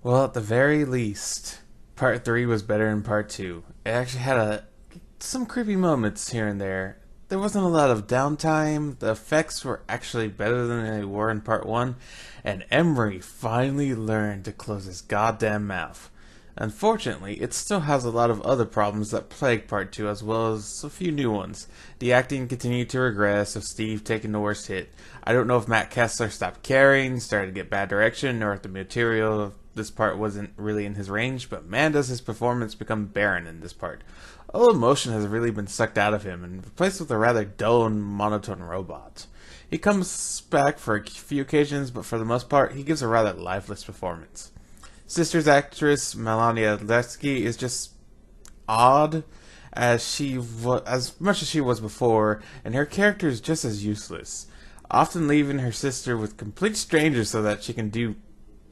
Well, at the very least, part 3 was better than part 2. It actually had some creepy moments here and there. There wasn't a lot of downtime, the effects were actually better than they were in part 1, and Emery finally learned to close his goddamn mouth. Unfortunately, it still has a lot of other problems that plague part 2 as well as a few new ones. The acting continued to regress, with Steve taking the worst hit. I don't know if Matt Kessler stopped caring, started to get bad direction, or if the material of this part wasn't really in his range, but man does his performance become barren in this part. All emotion has really been sucked out of him and replaced with a rather dull and monotone robot. He comes back for a few occasions, but for the most part, he gives a rather lifeless performance. Sisters actress Melania Levsky is just odd as much as she was before, and her character is just as useless, often leaving her sister with complete strangers so that she can do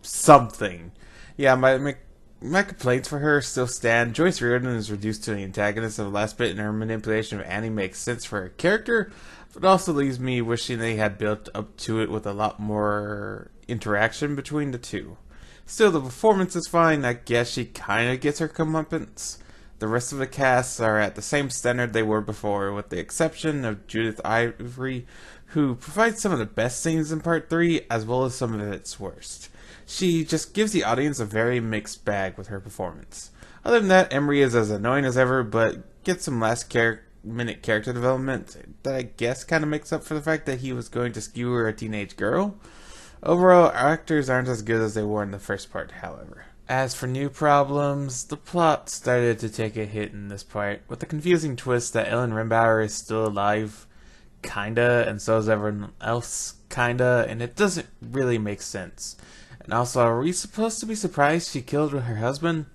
something. Yeah, my complaints for her still stand. Joyce Riordan is reduced to the antagonist of the last bit, and her manipulation of Annie makes sense for her character, but also leaves me wishing they had built up to it with a lot more interaction between the two. Still, the performance is fine. I guess she kinda gets her comeuppance. The rest of the casts are at the same standard they were before, with the exception of Judith Ivory, who provides some of the best scenes in part 3, as well as some of its worst. She just gives the audience a very mixed bag with her performance. Other than that, Emery is as annoying as ever, but gets some last minute character development that I guess kind of makes up for the fact that he was going to skewer a teenage girl. Overall, actors aren't as good as they were in the first part, however. As for new problems, the plot started to take a hit in this part, with the confusing twist that Ellen Rimbauer is still alive, kinda, and so is everyone else, kinda, and it doesn't really make sense. And also, are we supposed to be surprised she killed her husband?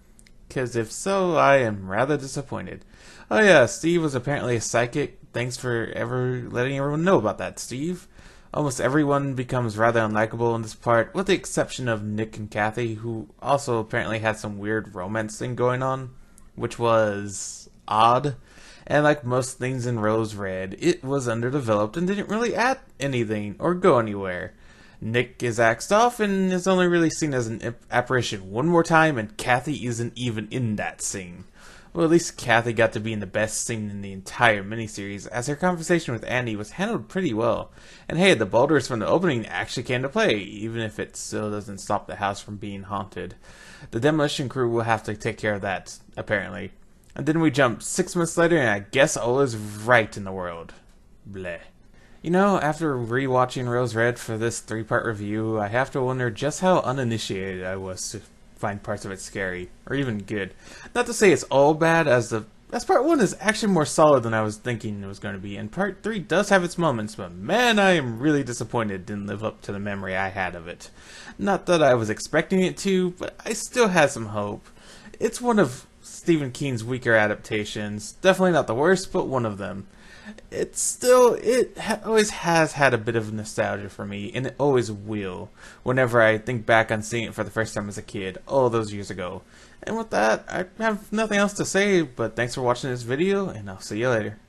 Because if so, I am rather disappointed. Oh yeah, Steve was apparently a psychic. Thanks for ever letting everyone know about that, Steve. Almost everyone becomes rather unlikable in this part, with the exception of Nick and Kathy, who also apparently had some weird romance thing going on, which was odd. And like most things in Rose Red, it was underdeveloped and didn't really add anything or go anywhere. Nick is axed off and is only really seen as an apparition one more time, and Kathy isn't even in that scene. Well, at least Kathy got to be in the best scene in the entire miniseries, as her conversation with Andy was handled pretty well. And hey, the boulders from the opening actually came to play, even if it still doesn't stop the house from being haunted. The demolition crew will have to take care of that, apparently. And then we jump 6 months later, and I guess all is right in the world. Bleh. You know, after rewatching Rose Red for this 3-part review, I have to wonder just how uninitiated I was to find parts of it scary, or even good. Not to say it's all bad, as part 1 is actually more solid than I was thinking it was going to be, and part 3 does have its moments, but man, I am really disappointed it didn't live up to the memory I had of it. Not that I was expecting it to, but I still had some hope. It's one of Stephen King's weaker adaptations, definitely not the worst, but one of them. Always has had a bit of nostalgia for me, and it always will, whenever I think back on seeing it for the first time as a kid, all those years ago. And with that, I have nothing else to say, but thanks for watching this video, and I'll see you later.